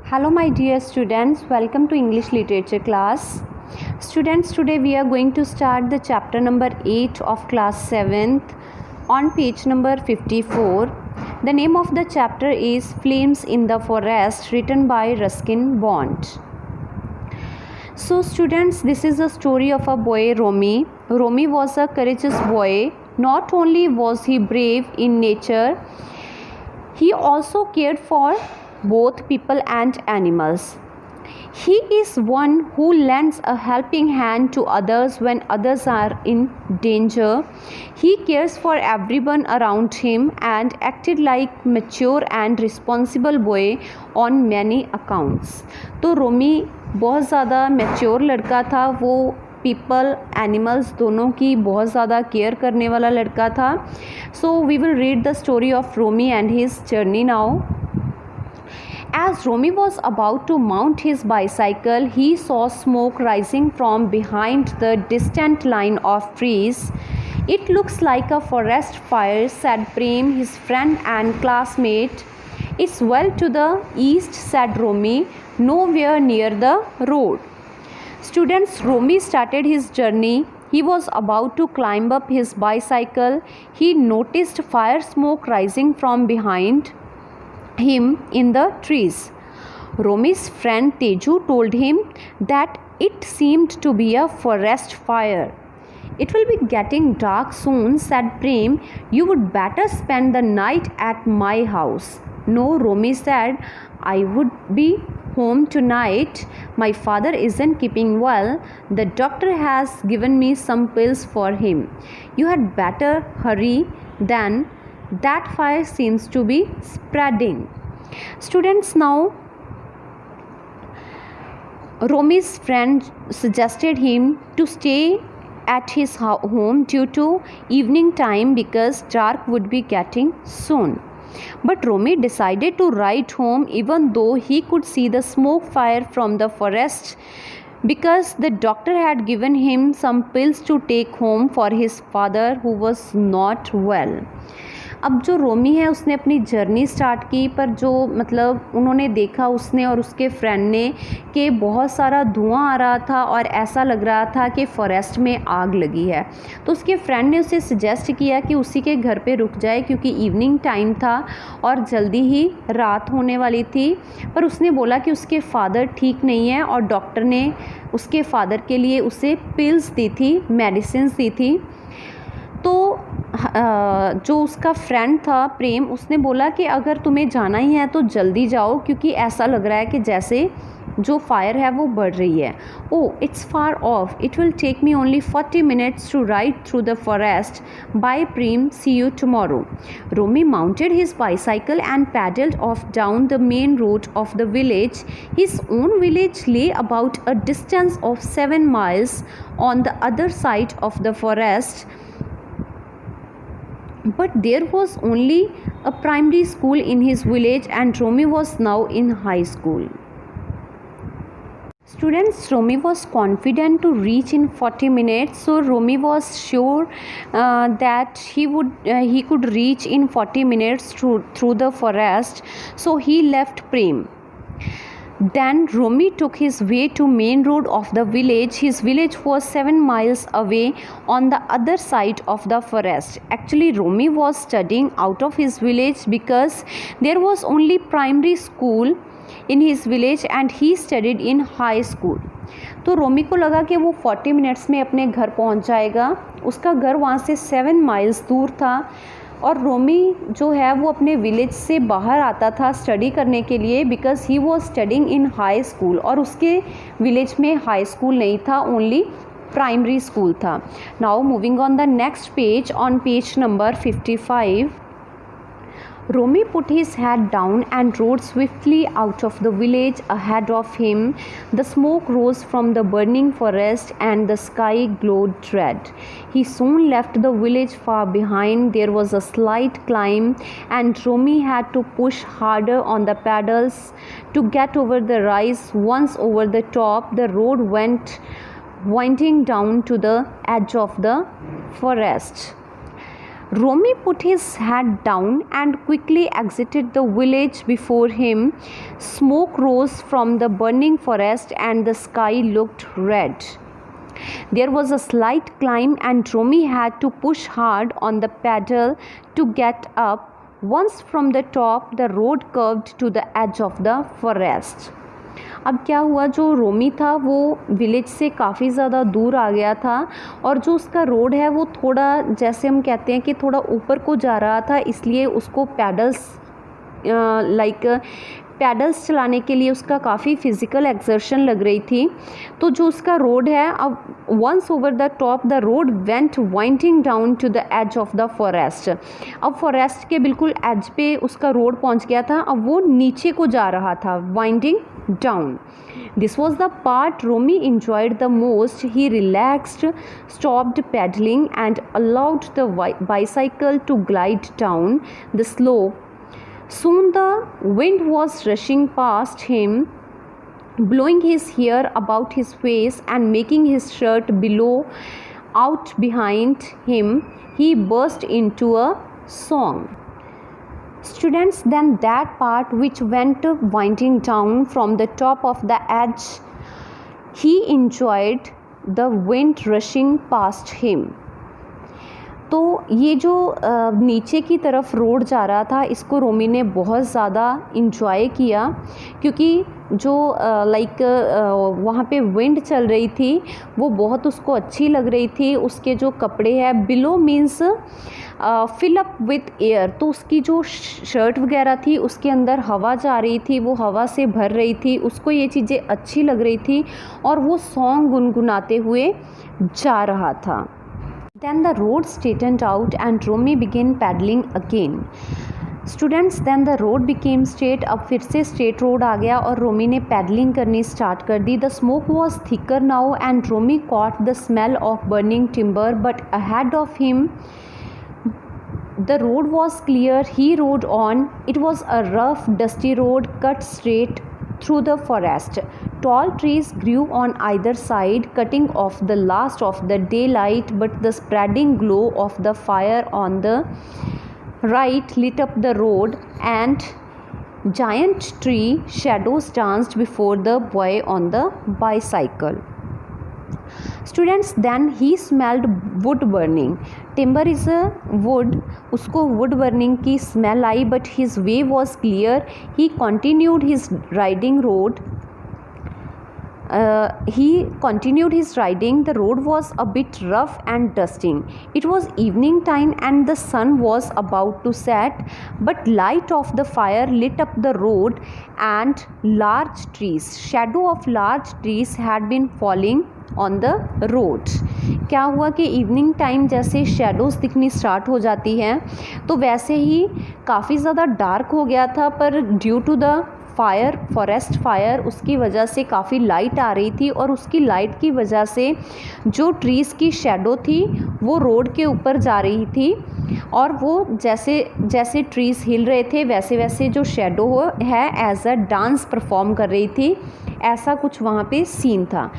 Hello my dear students, welcome to English literature class. Students, today we are going to start the chapter number 8 of class 7th on page number 54. The name of the chapter is Flames in the Forest, written by Ruskin Bond. So students, this is the story of a boy, Romy. Romy was a courageous boy. Not only was he brave in nature, he also cared for both people and animals. He is one who lends a helping hand to others when others are in danger. He cares for everyone around him and acted like mature and responsible boy on many accounts. तो रोमी बहुत ज़्यादा mature लड़का था. वो people animals दोनों की बहुत ज़्यादा केयर करने वाला लड़का था. So we will read the story of Romy and his journey now. As Romy was about to mount his bicycle, he saw smoke rising from behind the distant line of trees. It looks like a forest fire, said Prem, his friend and classmate. It's well to the east, said Romy, nowhere near the road. Students, Romy started his journey. He was about to climb up his bicycle. He noticed fire smoke rising from behind him in the trees. Romy's friend Teju told him that it seemed to be a forest fire. It will be getting dark soon, said Prem. You would better spend the night at my house. No, Romy said. I would be home tonight. My father isn't keeping well. The doctor has given me some pills for him. You had better hurry then. That fire seems to be spreading. Students, now Romy's friend suggested him to stay at his home due to evening time because dark would be getting soon. But Romy decided to ride home even though he could see the smoke fire from the forest because the doctor had given him some pills to take home for his father who was not well. अब जो रोमी है उसने अपनी journey start की, पर जो मतलब उन्होंने देखा उसने और उसके फ्रेंड ने कि बहुत सारा धुआं आ रहा था और ऐसा लग रहा था कि फॉरेस्ट में आग लगी है. तो उसके फ्रेंड ने उसे सजेस्ट किया कि उसी के घर पे रुक जाए क्योंकि इवनिंग टाइम था और जल्दी ही रात होने वाली थी. पर उसने बोला कि उसके फादर ठीक नहीं है और डॉक्टर ने उसके फादर के लिए उसे पिल्स दी थी, मेडिसिन दी थी. तो जो उसका फ्रेंड था प्रेम, उसने बोला कि अगर तुम्हें जाना ही है तो जल्दी जाओ क्योंकि ऐसा लग रहा है कि जैसे जो फायर है वो बढ़ रही है. Oh, it's far off. It will take me only 40 minutes to ride through the forest. Bye Prem, see you tomorrow. Romi mounted his bicycle and pedalled off down the main road of the village. His own village lay about a distance of 7 miles on the other side of the forest. But there was only a primary school in his village and Romy was now in high school. Students, Romy was confident to reach in 40 minutes. So Romy was sure that he could reach in 40 minutes through the forest. So he left Prem. Then Romy took his way to main road of the village. His village was 7 miles away on the other side of the forest. Actually, Romy was studying out of his village because there was only primary school in his village and he studied in high school. तो रोमी को लगा कि वो 40 minutes में अपने घर पहुंच जाएगा. उसका घर वहाँ से 7 miles दूर था और रोमी जो है वो अपने विलेज से बाहर आता था स्टडी करने के लिए because he was studying in high school और उसके विलेज में हाई स्कूल नहीं था, ओनली प्राइमरी स्कूल था. Now moving on the next page, on page number 55. Romy put his head down and rode swiftly out of the village ahead of him. The smoke rose from the burning forest and the sky glowed red. He soon left the village far behind. There was a slight climb and Romy had to push harder on the pedals to get over the rise. Once over the top, the road went winding down to the edge of the forest. Romy put his head down and quickly exited the village. Before him, smoke rose from the burning forest and the sky looked red. There was a slight climb and Romy had to push hard on the pedal to get up. Once from the top, the road curved to the edge of the forest. अब क्या हुआ, जो रोमी था वो village से काफ़ी ज़्यादा दूर आ गया था और जो उसका रोड है वो थोड़ा, जैसे हम कहते हैं कि थोड़ा ऊपर को जा रहा था, इसलिए उसको पैडल्स चलाने के लिए उसका काफ़ी फ़िज़िकल एक्सर्शन लग रही थी। तो जो उसका रोड है, अब once over the top the road went winding down to the edge of the forest. अब फॉरेस्ट के बिल्कुल एज पे उसका रोड पहुंच गया था, अब वो नीचे को जा रहा था, winding down. This was the part Romy enjoyed the most. He relaxed, stopped pedaling and allowed the bicycle to glide down the slope. Soon the wind was rushing past him, blowing his hair about his face and making his shirt blow out behind him. He burst into a song. Students, then that part which went winding down from the top of the edge, he enjoyed the wind rushing past him. तो ये जो नीचे की तरफ road जा रहा था, इसको रोमी ने बहुत ज़्यादा इंजॉय किया, क्योंकि जो वहाँ पे विंड चल रही थी वो बहुत उसको अच्छी लग रही थी। उसके जो कपड़े हैं, billow means fill up with air, तो उसकी जो शर्ट वगैरह थी उसके अंदर हवा जा रही थी, वो हवा से भर रही थी, उसको ये चीज़ें अच्छी लग रही थी और वो सॉन्ग गुनगुनाते हुए जा रहा था। Then the road straightened out and Romy began paddling again. Students, then the road became straight. अब फिर से straight road आ गया और रोमी ने पैडलिंग करनी स्टार्ट कर दी. The smoke was thicker now and Romy caught the smell of burning timber, but ahead of him the road was clear. He rode on. It was a rough, dusty road cut straight through the forest. Tall trees grew on either side, cutting off the last of the daylight, but the spreading glow of the fire on the right lit up the road, and giant tree shadows danced before the boy on the bicycle. Students, then he smelled wood burning. Timber is a wood, उसको wood burning की smell I, but his way was clear. He continued his riding. The road was a bit rough and dusty. It was evening time and the sun was about to set, but light of the fire lit up the road and large trees. Shadow of large trees had been falling on the road. क्या हुआ कि evening time जैसे shadows दिखनी start हो जाती हैं, तो वैसे ही काफ़ी ज़्यादा डार्क हो गया था, पर due to the forest fire उसकी वजह से काफ़ी लाइट आ रही थी और उसकी लाइट की वजह से जो ट्रीज़ की शेडो थी वो रोड के ऊपर जा रही थी और वो जैसे जैसे ट्रीज़ हिल रहे थे वैसे वैसे जो शेडो है एज अ डांस परफॉर्म कर रही थी। ऐसा कुछ वहाँ पे सीन था।